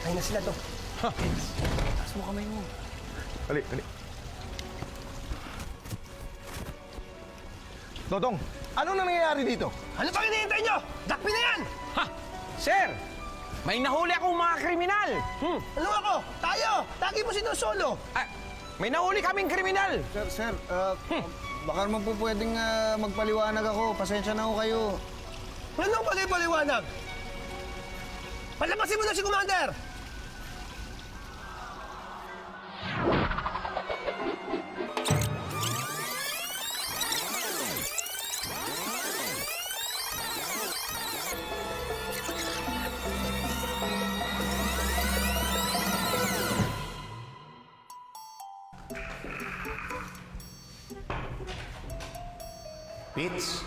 Ay na sila to. Taas mo kamay mo. Dali. Dodong, ano na nangyayari dito? Ano pang hinihintay nyo? Dakpi na yan! Ha! Sir! May nahuli akong mga kriminal! Ano ako? Tayo! Lagi mo sinusolo! Ah, may nahuli kaming kriminal! Sir, baka naman po pwedeng magpaliwanag ako. Pasensya na ho kayo. Anong paliwanag? Palabasin mo na si Commander! Pits?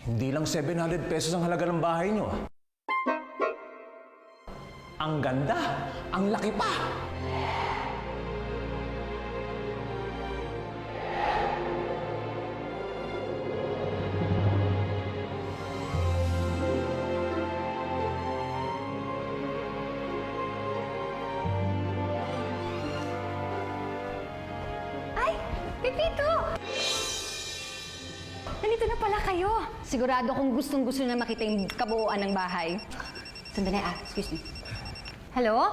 Hindi lang 700 pesos ang halaga ng bahay nyo. Ang ganda! Ang laki pa! Ay! Pepito! Nandito na pala kayo. Sigurado kung gustong-gusto na makita yung kabuuan ng bahay. Sandali excuse me. Hello?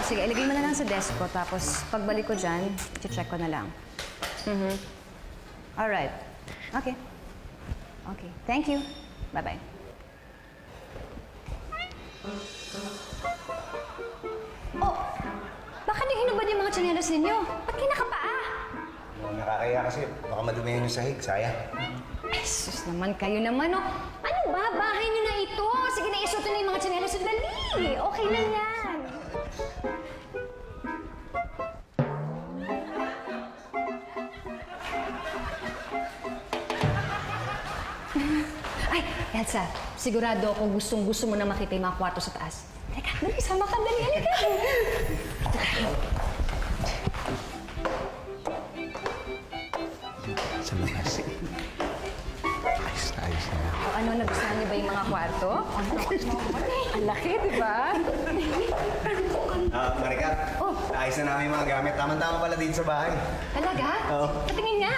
Sige, ilagay mo na lang sa desk ko. Tapos, pagbalik ko dyan, check ko na lang. Alright. Okay. Okay. Thank you. Bye-bye. Oh! Bakit yung hinubad yung mga tsinelas ninyo? Ba't kinakapaa? Nakakaya kasi baka madumihan yung sahig. Sayang. Ay, sus naman kayo naman, oh. Ano ba? Bahay niyo na ito. Sige na, isuot na yung mga tsinelas. Dali! Okay lang yan. Ay, Elsa, sigurado ako gustong-gusto mo na makita yung mga kwarto sa taas. Teka, dali, sama ka. Dali, halika. Ito tayo. Sa labas. Ayos na. O ano, nagustuhan niyo ba yung mga kwarto? Ang laki, di ba? Marika, ayos na namin yung mga gamit. Tama-tama pala dito sa bahay. Talaga? Oo. Patingin nga.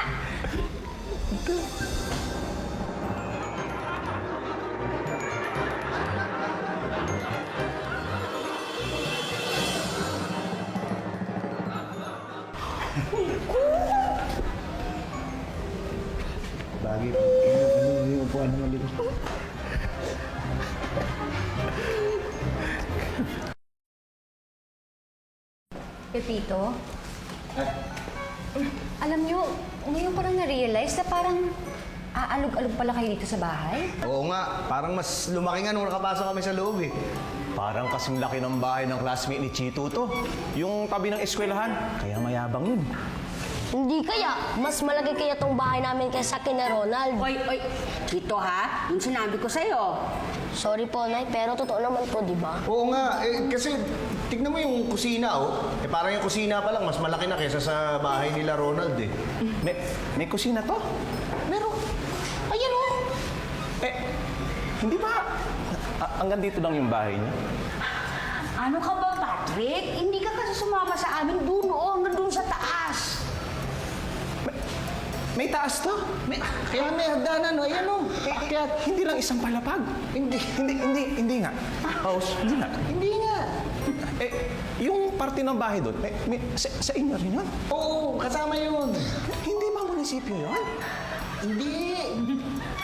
Bagay po. Ano yung upuan naman dito? Pepito? Alam niyo, ngayon ko lang na-realize na parang aalog-alog pala kayo dito sa bahay. Oo nga, parang mas lumaki nga nung nakapasok kami sa loob eh. Parang kasing laki ng bahay ng classmate ni Chito to. Yung tabi ng eskwelahan. Kaya mayabang yun. Hindi kaya. Mas malaki kaya tong bahay namin kaysa kina Ronald. Oy, Ito ha, yung sinabi ko sa'yo. Sorry po, Nay, pero totoo naman po, di ba? Oo nga, kasi tignan mo yung kusina oh. Parang yung kusina pa lang, mas malaki na kaysa sa bahay nila Ronald eh. May kusina to? Meron. Ayan oh. Hindi ba? Hanggang dito lang yung bahay niya? Ano ka ba, Patrick? Hindi ka kasi sumama sa amin doon, hanggang doon sa taas. May taas to? Kaya may hagdanan, ayan o. Kaya hindi lang isang palapag. Hindi nga. House, hindi nga. Hindi nga. Yung parte ng bahay doon, sa inyo rin yun? Oo, kasama yun. Hindi ba munisipyo yun? Hindi.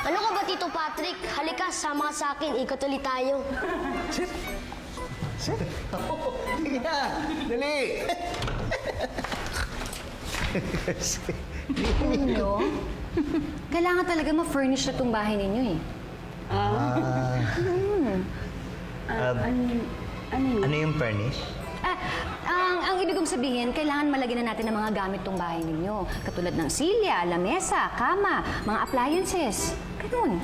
Ano ka ba, Tito Patrick? Halika, sama ka sa akin. Ikot ulit tayo. Sir? Sige na. Dali. Ninyo? Kailangan talaga ma-furnish na itong bahay ninyo eh. Ano yung furnish? Ang ibig kong sabihin, kailangan malagyan na natin ng mga gamit tong bahay ninyo. Katulad ng silya, lamesa, kama, mga appliances. Ganun.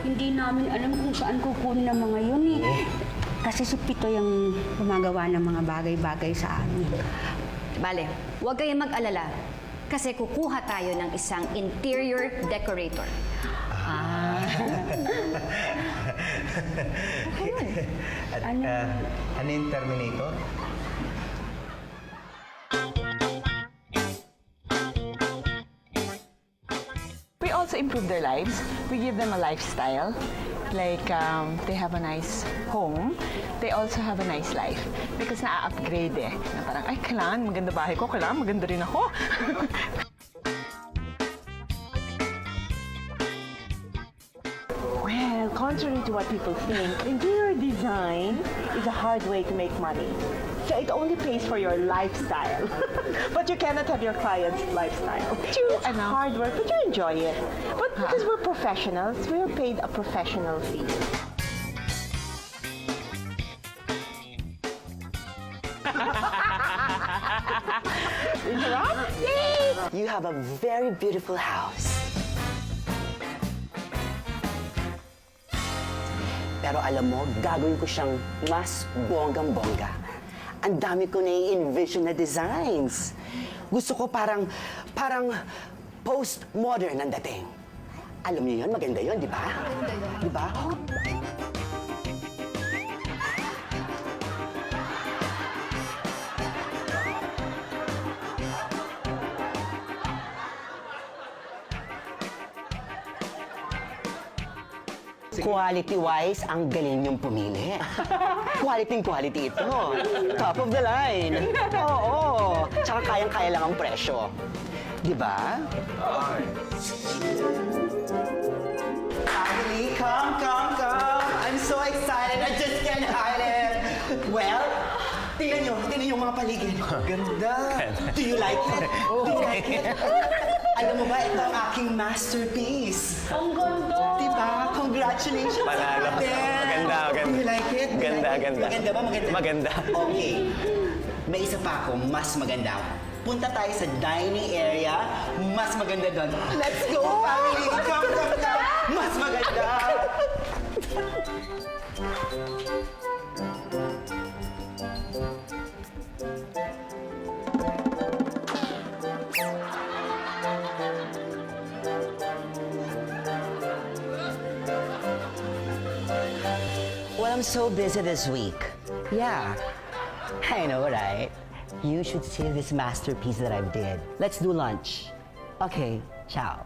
Hindi namin alam kung saan kukunin ang mga yun eh. Kasi si Pito yung gumagawa ng mga bagay-bagay sa amin. Bale, huwag kayong mag-alala. Kasi kukuha tayo ng isang interior decorator. Ano yung Terminator? We also improve their lives. We give them a lifestyle. Like, they have a nice home. They also have a nice life. Because na-upgrade eh. Na parang, ay, kailangan maganda bahay ko. Kailangan maganda rin ako. Well, contrary to what people think, interior design is a hard way to make money. So it only pays for your lifestyle. But you cannot have your client's lifestyle. It's hard work, but you enjoy it. But because we're professionals, we're paid a professional fee. Interrupt? Yay! You have a very beautiful house. Pero alam mo, gagawin ko siyang mas bonggang-bongga. Ang dami ko nai-envision na designs. Gusto ko parang post-modern ang dating. Alam niyo yun, maganda yun, di ba? Di ba? Quality-wise, ang galing niyong pumili. Quality ito. Top of the line. Oo. Tsaka kayang-kaya lang ang presyo. Di ba? Family, come. I'm so excited. I just can't hide it. Well, tingnan niyo mga paligid. Ganda. Do you like it? Do you like it? Alam mo ba, ito ang aking masterpiece. Ang ganda! Diba? Congratulations! Panalo. Maganda. Do you like it? Ganda. Maganda ba? Maganda. Okay. May isa pa ako, mas maganda. Punta tayo sa dining area, mas maganda doon. Let's go, family! Come! Mas maganda! Well, I'm so busy this week. Yeah. I know, right? You should see this masterpiece that I did. Let's do lunch. Okay, ciao.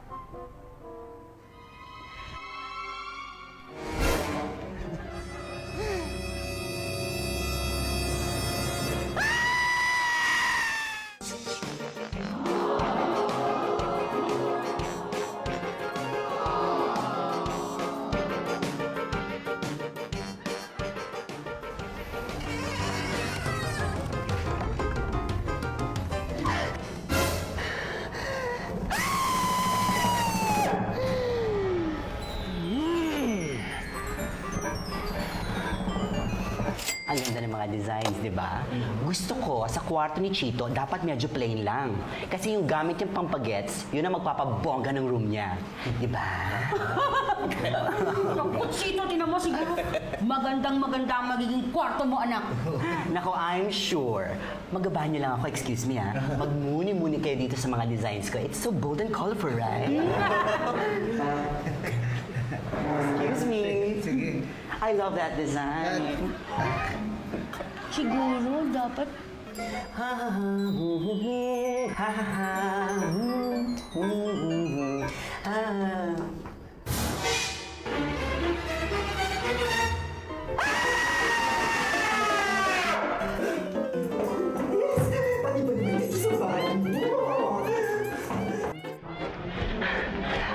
Ang ganda ng mga designs, di ba? Gusto ko, sa kwarto ni Chito, dapat medyo plain lang. Kasi yung gamit niyang pampagets, yun ang magpapabongga ng room niya. Di ba? Naku, Chito, tinan mo siguro. Magandang-maganda ang magiging kwarto mo, anak. Nako, I'm sure. Magabahan niyo lang ako, excuse me ha. Magmuni-muni kayo dito sa mga designs ko. It's so bold and colorful, right? Excuse me. Sige. I love that design. Siguro, dapat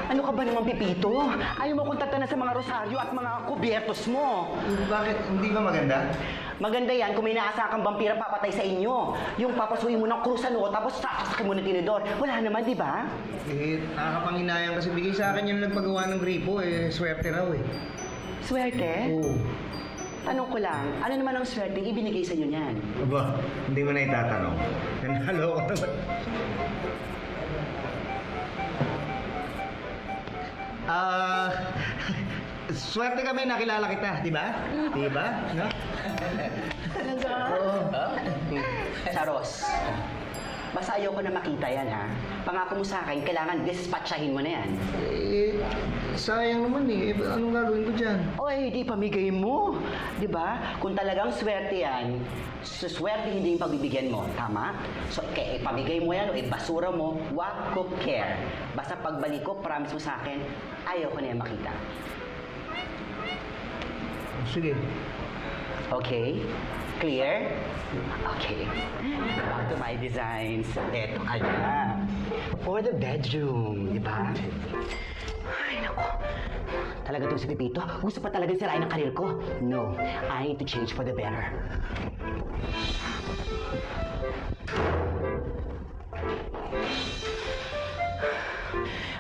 Ano ka ba naman, Pipito? Ayaw mo kontakta na sa mga rosaryo at mga kubyertos mo. Bakit? Hindi ba maganda? Maganda yan kung may naasahan kang vampira papatay sa inyo. Yung papasuin mo ng krus ano, tapos sasakin mo ng tinidor. Wala naman, di ba? Eh, nakakapanginayang kasi bigay sa akin yung nagpagawa ng gripo. Eh, swerte raw eh. Swerte? Oo. Tanong ko lang, ano naman ang swerte ibinigay sa inyo niyan? Aba, hindi mo na itatanong. Nanalo ko naman. Swerte kami nakilala kita, di ba? Di ba? No? Saros, Basta ayoko na makita yan, ha? Pangako mo sa akin, kailangan dispatchahin mo na yan. Eh, sayang naman eh. Anong gagawin ko dyan? Oy, di pamigay mo. Di ba? Kung talagang swerte yan, swerte hindi yung pagbibigyan mo. Tama? So, kaya pamigay mo yan o basura mo, wag ko care. Basta pagbalik ko, promise mo sa akin, ayoko na yan makita. Sige. Okay? Clear? Okay. Back to my designs. Eto ka na. For the bedroom, di ba? Ay, naku. Talaga itong si Pepito? Gusto pa talaga sirain ang karir ko? No. I need to change for the better.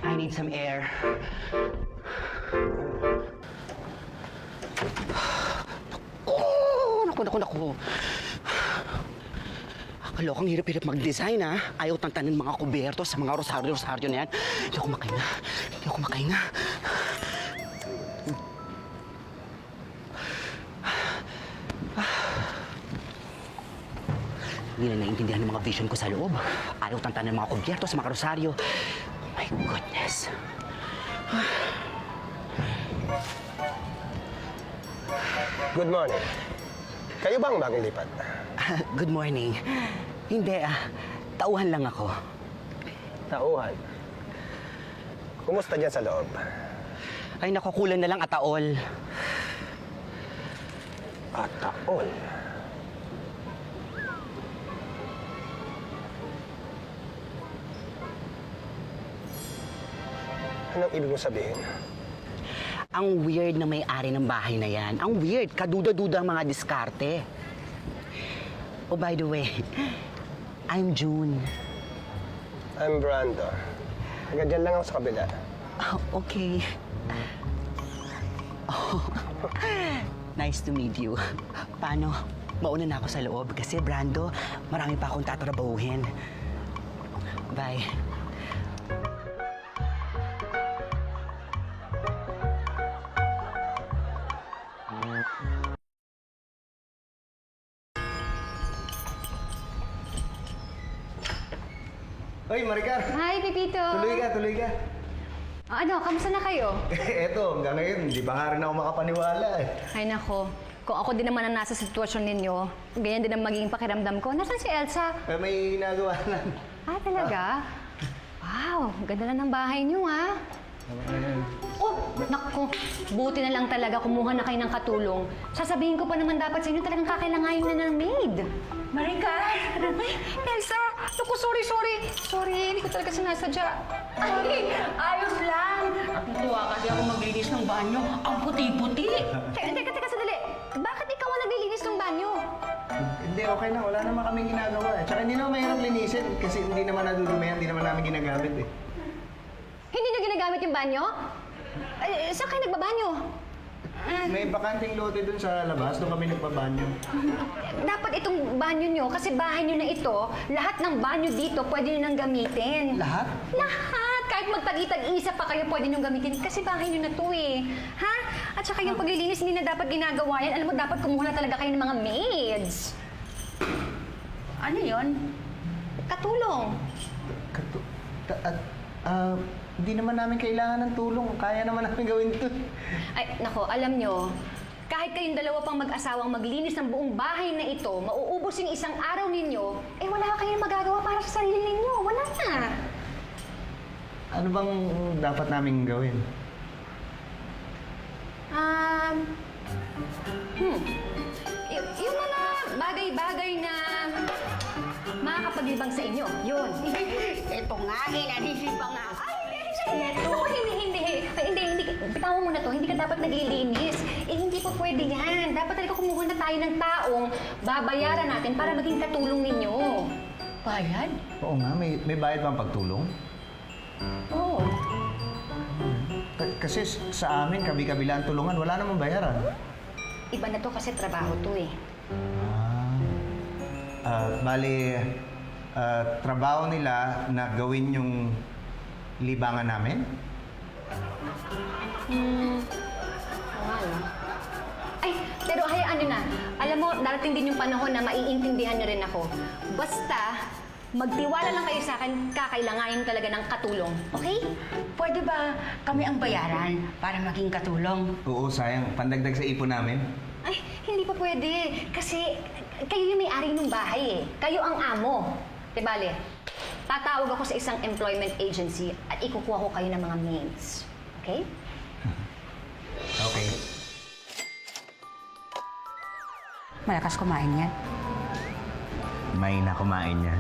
I need some air. Naku. Kalokang hirap-hirap mag-design, ha? Ayaw tantanin mga kuberto sa mga rosaryo-rosaryo na yan. Hindi ako makahinga. Hindi na naiintindihan ng mga vision ko sa loob. Ayaw tantanin ng mga kuberto sa mga rosaryo. Oh my goodness. Good morning. Kayo ba ang bagong lipat? Good morning. Hindi, tauhan lang ako. Tauhan. Kumusta dyan sa loob? Ay, nakukulan na lang ataol. Ataol. Anong ibig mo sabihin? Ang weird na may-ari ng bahay na yan. Ang weird. Kaduda-duda ang mga diskarte. Oh, by the way, I'm June. I'm Brando. Hanggang dyan lang ako sa kabila. Oh, okay. Oh, nice to meet you. Paano? Mauna na ako sa loob kasi, Brando, marami pa akong tatrabahuhin. Bye. Hoy, Maricar! Hi, Pepito! Tuloy ka. Ano, kamusta na kayo? Eto, hanggang ngayon, hindi ba nga rin ako makapaniwala eh. Ay nako, kung ako din naman ang nasa sitwasyon ninyo, ganyan din ang magiging pakiramdam ko. Nasaan si Elsa? May ginagawa lang. Ah, talaga? Wow, ganda na ng bahay niyo, ha? Oh, naku, buti na lang talaga kumuha na kayo ng katulong. Sasabihin ko pa naman dapat sa inyo talagang kakailanganin na ng maid. Maricar! Ay, Elsa! Naku, sorry, hindi ko talaga sinasadya. Ay, ayos lang. Natuwa kasi ako maglinis ng banyo. Ang puti-puti. Teka, sandali. Bakit ikaw ang naglilinis ng banyo? Hindi, okay na. Wala naman kaming ginagawa eh. Tsaka hindi naman mahirap linisin kasi hindi naman nadudumihan, hindi naman namin ginagamit eh. Hindi niyo ginagamit yung banyo? Saan kayo nagbabanyo? May bakanting lote dun sa labas, doon kami nagpabanyo. Dapat itong banyo nyo, kasi bahay nyo na ito, lahat ng banyo dito pwede nyo nang gamitin. Lahat? Lahat! Kahit magtag-isa pa kayo pwede nyo gamitin kasi bahay nyo na to eh. Ha? At saka yung paglilinis hindi na dapat ginagawa yan. Alam mo, dapat kumuha na talaga kayo ng mga maids. Ano yon? Katulong. Hindi naman namin kailangan ng tulong. Kaya naman namin gawin ito. Ay, nako, alam nyo, kahit kayong dalawa pang mag-asawang maglinis ng buong bahay na ito, mauubos yung isang araw ninyo, eh wala kayong magagawa para sa sarili ninyo. Wala na. Ano bang dapat namin gawin? Yung mga bagay-bagay na makakapaglibang sa inyo. Yun. Ito nga, nanisip pa nga. Hindi. Bitawan mo na to. Hindi ka dapat naglilinis. Hindi po pwede yan. Dapat talaga kumuha na tayo ng taong babayaran natin para maging katulong ninyo. Bayad? Oo nga, may bayad bang pagtulong? Oo. Kasi sa amin, kabi-kabila ang tulungan, wala namang bayaran. Iba na to kasi trabaho to eh. Bali, trabaho nila na gawin yung libangan namin? Ay, pero hayaan nyo na. Alam mo, darating din yung panahon na maiintindihan nyo rin ako. Basta, Magtiwala lang kayo sa akin, kakailanganin talaga ng katulong. Okay? Pwede ba kami ang bayaran para maging katulong? Oo, sayang. Pandagdag sa ipon namin. Ay, hindi pa pwede. Kasi kayo yung may-ari ng bahay eh. Kayo ang amo. Bale, tatawag ako sa isang employment agency at ikukuha ko kayo ng mga maids. Okay? Okay. Malakas kumain yan. May na kumain niya.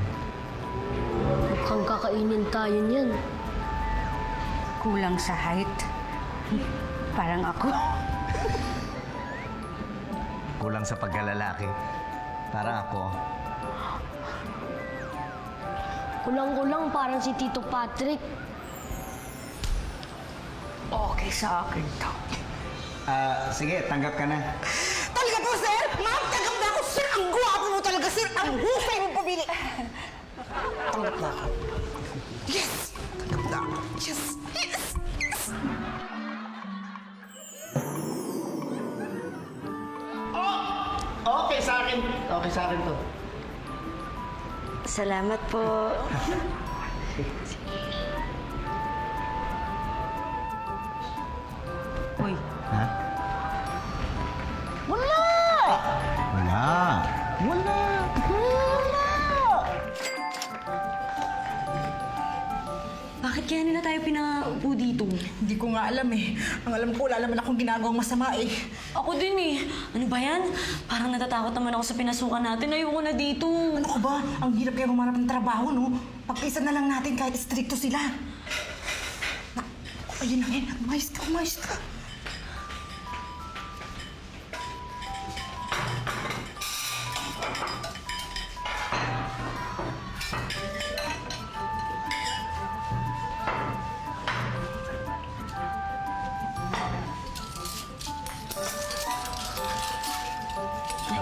Mukhang kakainin tayo niyan. Kulang sa height. Parang ako. Kulang sa pagkalalaki. Parang ako. Kulang-kulang parang si Tito Patrick. Okay sa akin to. Sige, tanggap ka na. Talaga po, sir! Ma'am, tanggap na ako, sir! Ang guwapo mo talaga, sir! Ang husay mo pabili! Tanggap na ako. Yes! Tanggap na ako. Yes! Yes! Yes! Okay sa akin. Okay sa akin to. Salamat po. Uy, Ha? Wala! Wala. Wala. Bakit kaya nila tayo pinaupo dito? Hindi ko nga alam eh. Ang alam ko, wala naman akong ginagawang masama eh. Ako din eh. Ano ba yan? Parang natatakot naman ako sa pinasukan natin. Ayoko na dito. Ano ka ba? Ang hirap kayo humanap ng trabaho, no? Pagkaisa na lang natin kahit stricto sila. Ayun na yan. Umayos ka, umayos ka.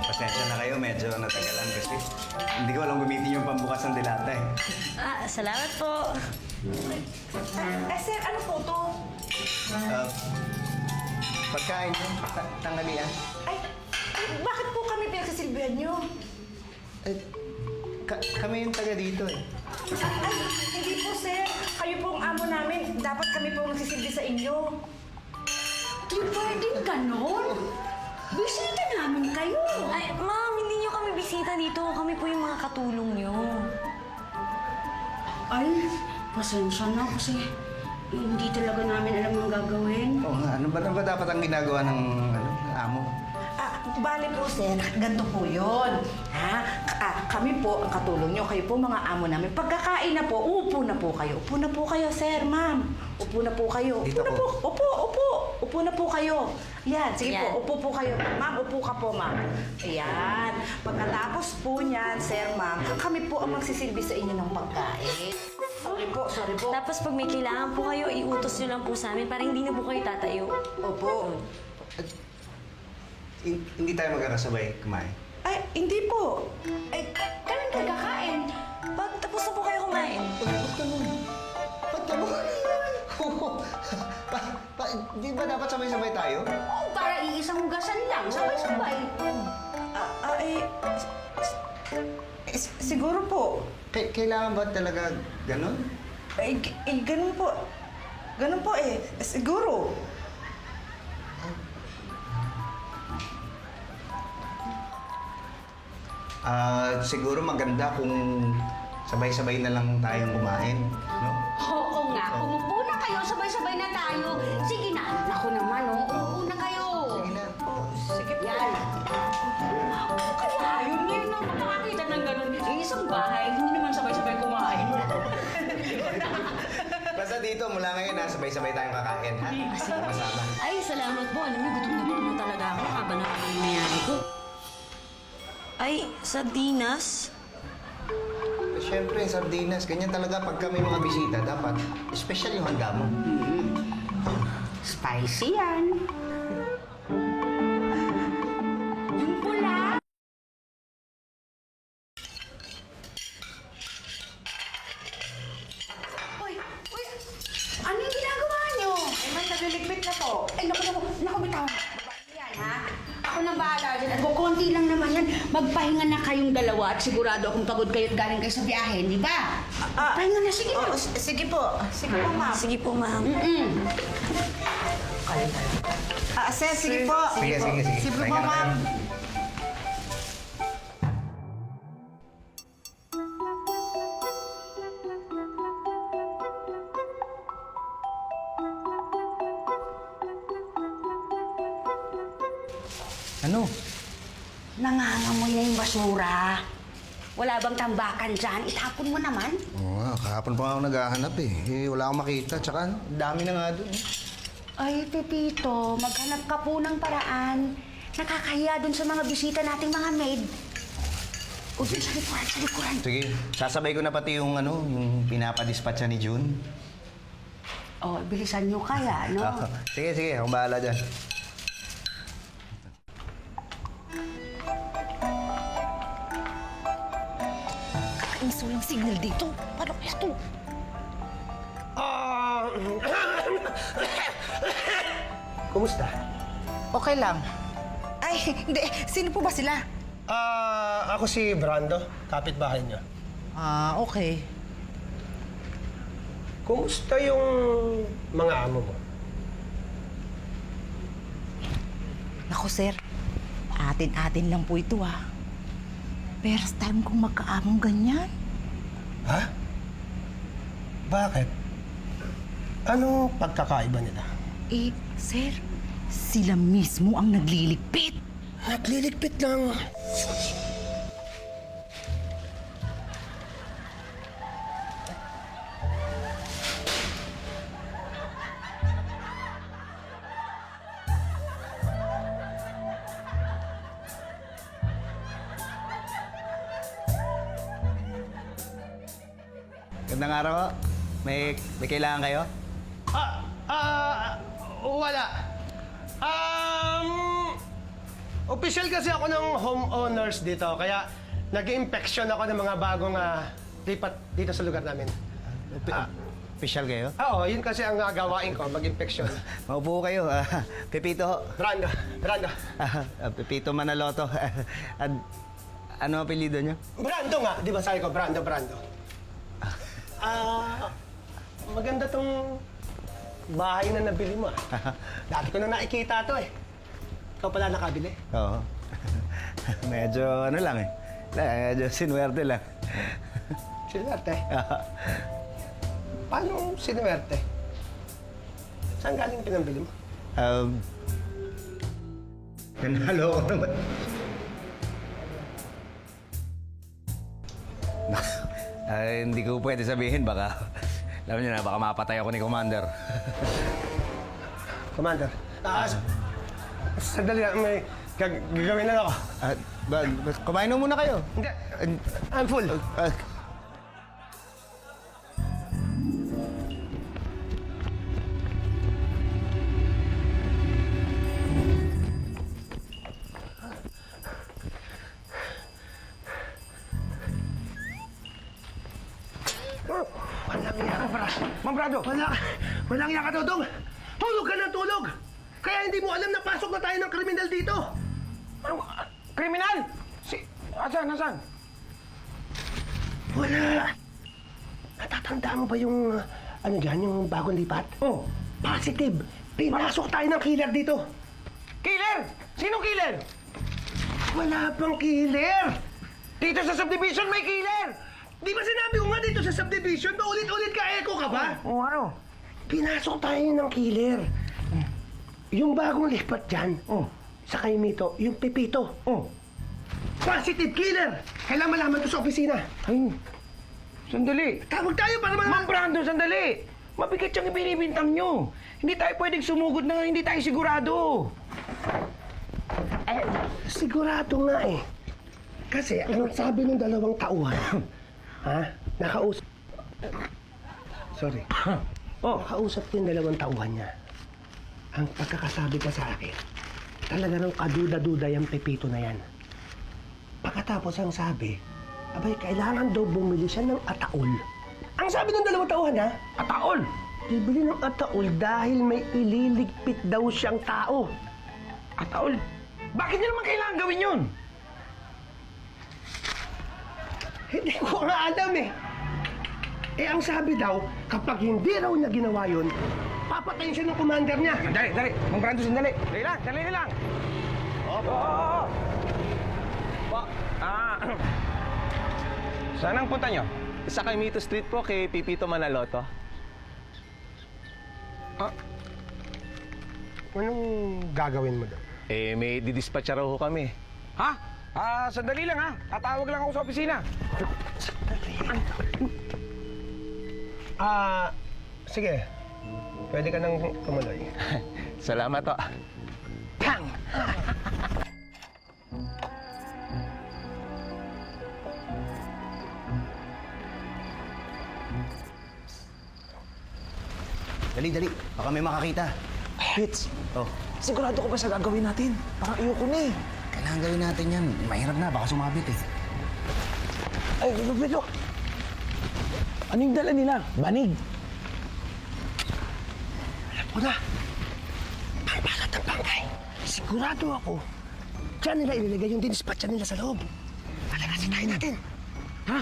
Pasensya na kayo, medyo natagalan kasi hindi ko alam gamitin yung pambukas ng dilata eh. Salamat po. Sir, ano po to? Pagkain nyo, tanghalian. Ay, bakit po kami pinagsasilbihan nyo? Kami yung taga dito eh. Ay, hindi po, sir. Kayo po ang amo namin. Dapat kami po ang nagsisilbi sa inyo. di pwedeng ganon. Bisita namin kayo. Ay, ma'am, hindi niyo kami bisita dito. Kami po yung mga katulong niyo. Ay, pasensya na kasi hindi talaga namin alam ang gagawin. Oo nga, ano ba dapat ang ginagawa ng amo? Bale po, sir. Ganito po yun. Kami po ang katulong nyo. Kayo po mga amo namin. Pagkakain na po, upo na po kayo. Upo na po kayo, sir, ma'am. Upo na po kayo. Dito upo na po. po. Upo. Upo na po kayo. Yan, sige Yan. po. Upo po kayo. Ma'am, upo ka po, ma'am. Ayan. Pagkatapos po niyan, sir, ma'am, kami po ang magsisilbi sa inyo ng pagkain. Sorry po. Tapos pag may kailangan po kayo, iutos niyo lang po sa amin para hindi na po kayo tatayo. Opo. Hindi tayo magkakasabay kumain. Ay, hindi po. Ay, Kailan kayo kakain? Pag tapos na po kayo kumain. Ba't naman? Di ba dapat sabay-sabay tayo? Oh, para iisang hugasan lang. Sabay-sabay. Siguro po. Kailangan ba talaga ganon? Ganun po. Ganun po eh. Siguro. Siguro maganda kung sabay-sabay na lang tayong kumain, no? Oo nga. Umupo na kayo. Sabay-sabay na tayo. Sige na. Naku naman, oh. Umupo na kayo. Sige na. Sige po. Yan. Kaya yun ngayon na makakita ng ganun. Isang bahay, hindi naman sabay-sabay kumain. Basta dito, mula ngayon na sabay-sabay tayong kakain, ha? Sama-sama. Ay, salamat po. Alam niyo, gutom na talaga ako. Haba na ang nangyayari ko. Ay, sardinas? Siyempre, sardinas. Ganyan talaga pag kami mga bisita. Dapat, special yung handa mo. Spicy yan. Yung pula. Uy! Ano yung ginagawa nyo? Eh, may nagliligpit na po. Ay, naku, bitawan. Babae yan, ha? Ako nang bahala dyan. At konti lang naman yan. magpahinga na kayong dalawa at sigurado akong pagod kayo at galing kayo sa biyahe, di ba? Pahinga na, sige na. Sige po. Sige po, ma'am. Sige po, ma'am. Sir, sige po. Sige. Sige po, ma'am. Ano? Nangangamoy na yung basura. Wala bang tambakan dyan? Itapon mo naman. Oo nga, kahapon pa ako naghahanap wala akong makita, tsaka dami na nga doon. Ay, Pepito, maghanap ka po ng paraan. Nakakahiya dun sa mga bisita nating mga maid. O, dun sa likuran. Sige, sasabay ko na pati yung yung pinapadispatcha ni June. O, bilisan nyo kaya, no? Sige, akong bahala dyan. Kakaiso yung signal dito. Paano kaya to? Kumusta? Okay lang. Ay, hindi. Sino po ba sila? Ako si Brando, kapitbahay niyo. Okay. Kumusta yung mga amo mo? Naku, sir. Atin-atin lang po ito, First time kong magkaamong ganyan. Ha? Bakit? Ano pagkakaiba nila? Sir, sila mismo ang nagliligpit. Nagliligpit lang. Gandang araw ho. May kailangan kayo? Wala. Official kasi ako ng homeowners dito, kaya nag-inspection ako ng mga bagong lipat dito sa lugar namin. Official kayo? Oo, yun kasi ang gawain ko, mag-inspection. Maupo kayo. Pepito ho. Brando. Pepito Manaloto. Ano apelido niyo? Brando nga, di ba sabi ko, Brando. Maganda tong bahay na nabili mo. Dati ko na nakikita to Ikaw pala nakabili. Oo. Medyo lang Medyo sinuwerte lang. Sinuwerte? Paano sinuwerte? Saan galing pinambili mo? Nanalo ko naman. Hindi ko pwede sabihin, baka... Alam niyo na, baka mapatay ako ni Commander. Commander, sandali lang, may gagawin lang ako. Kumain na muna kayo. Hindi, I'm full. Walang iya ka, Ma'am Brando! Walang iya ka, Dodong! Tulog ka ng tulog! Kaya hindi mo alam na pasok na tayo ng kriminal dito! Kriminal? Asan? Wala! Natatandaan mo ba yung, yung bagong lipat? Oh. Positive! Pinasok tayo ng killer dito! Killer? Sinong killer? Wala pang killer! Dito sa subdivision may killer! Di ba sinabi ko nga dito sa subdivision? Paulit-ulit ka, echo ka ba? Oo, ano? Pinasok tayo ng killer. Yung bagong lipat dyan, sa kay Mito, yung Pepito. Positive killer! Kailangan malaman to sa opisina. Ay, sandali. Tawag tayo para malaman. Ma'am Brando, sandali. Mabigat yung ibinibintang nyo. Hindi tayo pwedeng sumugod na hindi tayo sigurado. Sigurado nga Kasi ang sabi ng dalawang tauhan, nakausap... Sorry. Nakausap ko yung dalawang tauhan niya. Ang pagkakasabi pa sa akin, talaga nang kaduda-duda yung Pepito na yan. Pagkatapos ang sabi, abay, kailangan daw bumili siya ng ataol. Ang sabi ng dalawang tauhan, Ataol! bibili ng ataol dahil may ililigpit daw siyang tao. Ataol? Bakit niya naman kailangan gawin yun? Hindi ko nga alam eh. Eh, ang sabi daw, kapag hindi raw niya ginawa yun, papatayin siya ng commander niya. Dali. Mang Brando, sandali. Dali lang. Opo. Saan ang punta nyo? Sa Caimito Street po kay Pipito Manaloto. Anong gagawin mo doon? Eh, may didispatcha raw ho kami. Ha? Sandali lang ha. Tatawag lang ako sa opisina. Sige. Pwede ka nang tumuloy. Salamat ho. Pang! Dali. Baka may makakita. Fitz, Oh. sigurado ko ba sa gagawin natin? Parang ayoko na eh. Kailangan gawin natin yan. Mahirap na. Baka sumabit eh. Ay, Pedro! Ano yung dala nila? Banig. Alam ko na. Pagbalat ang bangkay. Sigurado ako. Diyan nila ilalagay yung dinispatcha nila sa loob. Palagasin tayo natin. Ha?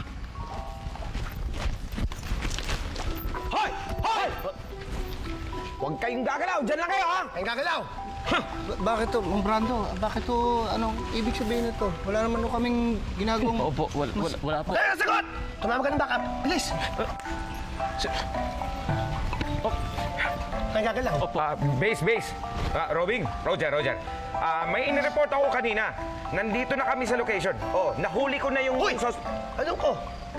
Hoy! Huwag kayong gagalaw. Diyan lang kayo ha. Ang gagalaw! Bakit to, Mang Brando? Bakit to, anong ibig sabihin nito? Wala naman no kaming ginagawang... Opo, wala po. Dahil sagot! Tumama ka ng backup. Bilis! Ang gagalaw. Base. Roger. May inireport ako kanina. Nandito na kami sa location. Oh, nahuli ko na yung... Uy! Anong ko?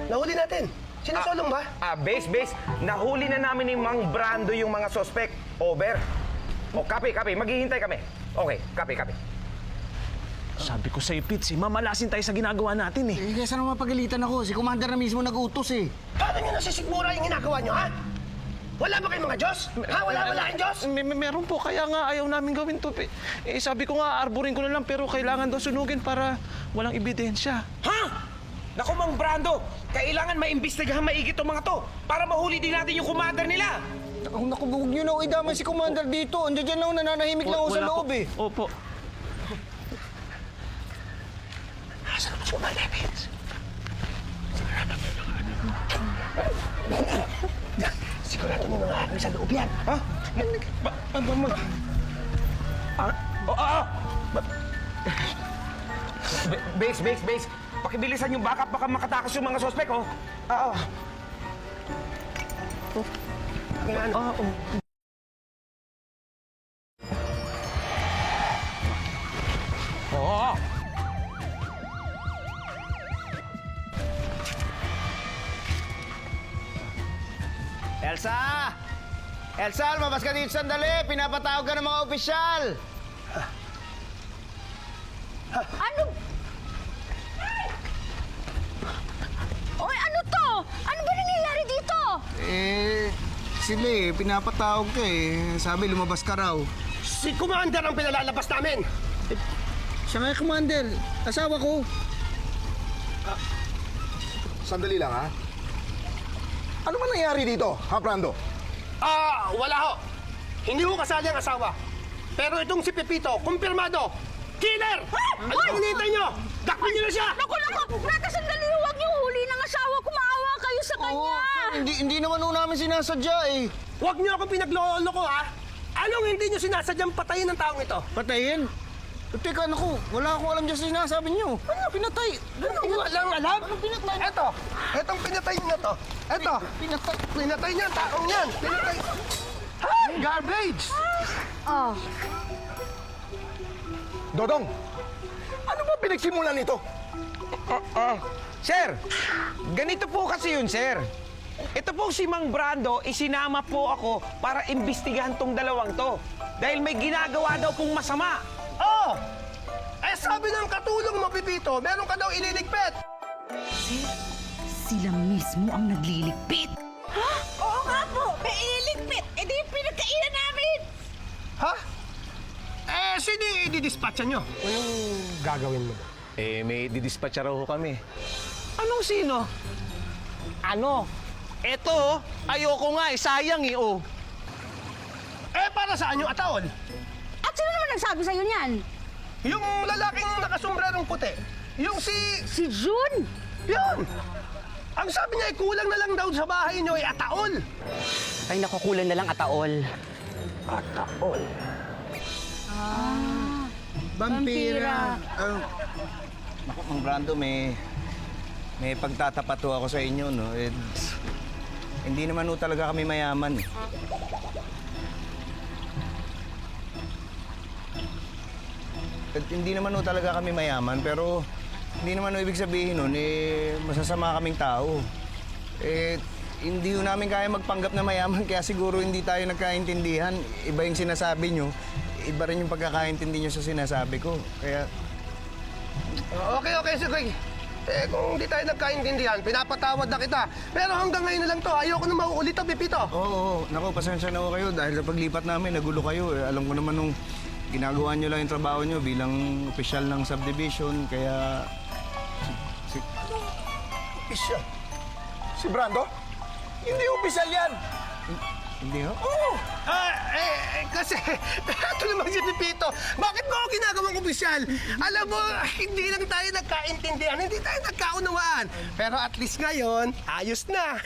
Nahuli natin. Sinasolong ba? Base. Nahuli na namin ni Mang Brando yung mga suspect. Over. Oh, copy. Maghihintay kami. Okay, copy. Sabi ko sa'yo, Fitz, mamalasin tayo sa ginagawa natin eh. Eh, kaya saan mapagalitan ako? Si Commander na mismo nag-utos eh. Paano nyo nasisigmura yung ginagawa nyo, ha? Wala ba kayong mga Diyos? Ha? Wala kayong Diyos? Meron po, kaya nga ayaw namin gawin to. Eh, sabi ko nga, arborin ko na lang, pero kailangan daw sunugin para walang ebidensya. Ha? Naku, Mang Brando, kailangan maimbestigahan maigit itong mga to para mahuli din natin yung commander nila. Naku, huwag nyo na idamay si Commander dito. Andiyan dyan lang, nananahimik lang ako sa loob eh. Opo. Asan naman si Commander Vince? Sigurado may mga agay sa loob yan. Ha? Base. Pakibilisan yung backup, baka makatakas yung mga suspect, oh. Oo. Elsa! Elsa, lumabas ka dito sandali. Pinapatawag ka ng mga opisyal. Ano? Oy, ano to? Ano ba nangyayari dito? Sila pinapatawag ka eh. Sabi, lumabas ka raw. Si Commander ang pinalalabas namin. Siya nga, Commander. Asawa ko. Sandali lang, ha? Ano man nangyari dito, ha, Brando? Wala ho. Hindi ho kasali ang asawa. Pero itong si Pepito, kumpirmado. Killer! Ano ang hinihintay nyo? Dakpin nyo na siya! Naku! Nata, sandali, huwag niyo huli ng asawa. Kumaawa kayo sa kanya. Hindi naman ho namin sinasadya eh. Huwag nyo akong pinaglolo ko, ha? Anong hindi nyo sinasadyang patayin ng taong ito? Patayin? Teka, naku, wala akong alam dyan sa sinasabi nyo. Ano, pinatay? Walang alam? Anong pinatay? Etong pinatay nyo to. Eto. Pinatay niya ang taong yan. Pinatay. Ha? Garbage! Oh. Dodong, ano ba pinagsimulan nito? Sir, ganito po kasi yun, sir. Ito po si Mang Brando, isinama po ako para imbestigahan tong dalawang to. Dahil may ginagawa daw pong masama. Oh! Eh sabi ng katulong mo, Pipito, meron ka daw ililigpit. Sila mismo ang nagliligpit. Ha? Oo nga po. May ililigpit. Eh di pinagkainan namin. Ha? Sino yung i-dispatcha nyo? Anong gagawin mo? Eh, may didispatcha raw ho kami. Anong sino? Ano? Eto, ayoko nga eh. Sayang eh, oh. Para saan yung ataol? At sino naman nagsabi sa'yo niyan? Yung lalaking nakasombrerong puti. Yung si... Si June. Yun! Ang sabi niya, kulang na lang daw sa bahay niyo ay ataol. Ay, nakukulan na lang ataol. Ataol. Vampira. Naku, Mang Brando, may pagtatapat ho ako sa inyo, no? Hindi naman ho talaga kami mayaman. Hindi naman ho talaga kami mayaman, pero hindi naman ho ibig sabihin nun, masasama kaming tao. Hindi ho namin kaya magpanggap na mayaman, kaya siguro hindi tayo nagkaintindihan. Iba yung sinasabi nyo, iba rin yung pagkakaintindi nyo sa sinasabi ko. Kaya... Okay, sige. Kung hindi tayo nagkaintindihan, pinapatawad na kita. Pero hanggang ngayon na lang to, ayoko na mauulit to, Pepito. Oo. Naku, pasensya na ho kayo dahil sa paglipat namin, nagulo kayo. Alam ko naman nung ginagawa nyo lang yung trabaho nyo bilang opisyal ng subdivision, kaya... Opisyal? Si Brando? Hindi opisyal yan! Hindi ho? Oo! Kasi, ito naman si Pepito. Bakit mo ako ginagawang opisyal? Alam mo, hindi lang tayo nagkaintindihan, hindi tayo nagkaunawaan. Pero at least ngayon, ayos na.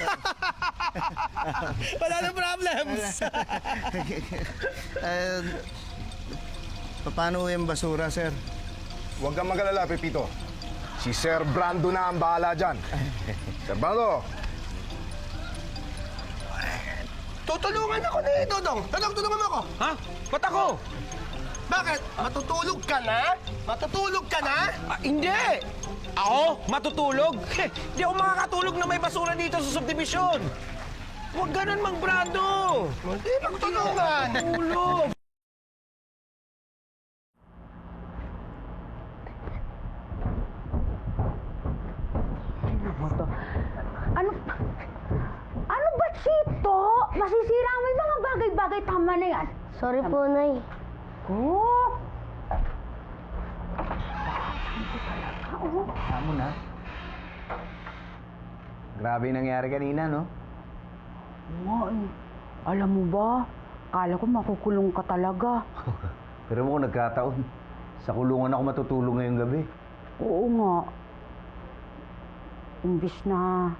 Wala na problems. Paano yung basura, sir? Huwag kang magalala, Pepito. Si Sir Brando na ang bahala dyan. Sir Brando, Tutulungan ako ni Dodong. Dodong, tulungan mo ako. Ha? Ba't ako? Bakit? Matutulog ka na? Matutulog ka na? Hindi! Ako? Matutulog? Hindi ako makakatulog na may basura dito sa subdivision. Huwag ganun, Mang Brando. Hindi, magtulungan. Tulog! Ano ba, Chito? Masisira mo yung mga bagay-bagay. Tama na yan. Sorry po, Nay. Oh! Tama na. Grabe yung nangyari kanina, no? Nga eh. Alam mo ba, kala ko makukulong ka talaga. Pero mo kung nagkataon, sa kulungan ako matutulog ngayong gabi. Oo nga. Imbis na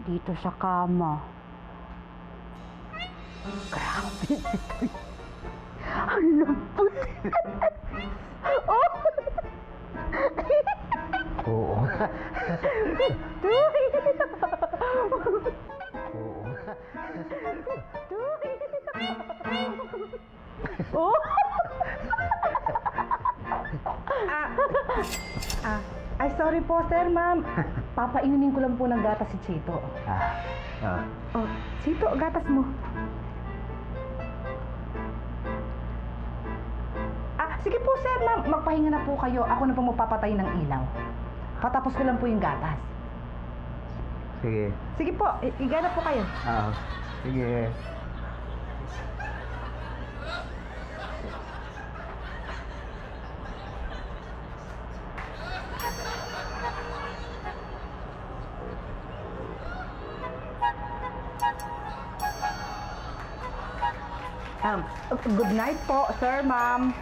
dito sa kama. Grabe. Ang lambot. Oh! Oo. Oh! Ay, sorry po, sir, ma'am. Papainumin ko lang po ng gatas si Chito. Oh, Chito, gatas mo. Sige po, sir, ma'am. Magpahinga na po kayo. Ako na po magpapatay ng ilaw. Patapos ko lang po yung gatas. Sige. Sige po, igana po kayo. Sige. Good night po, sir, ma'am.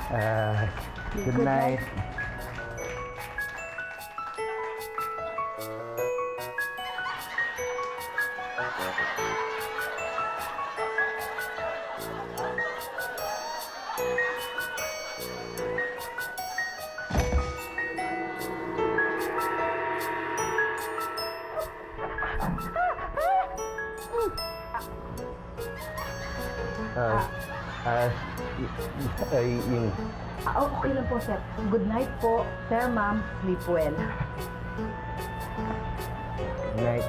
Good night. Okay lang po, sir. Good night po, sir, ma'am. Sleep well. Good night.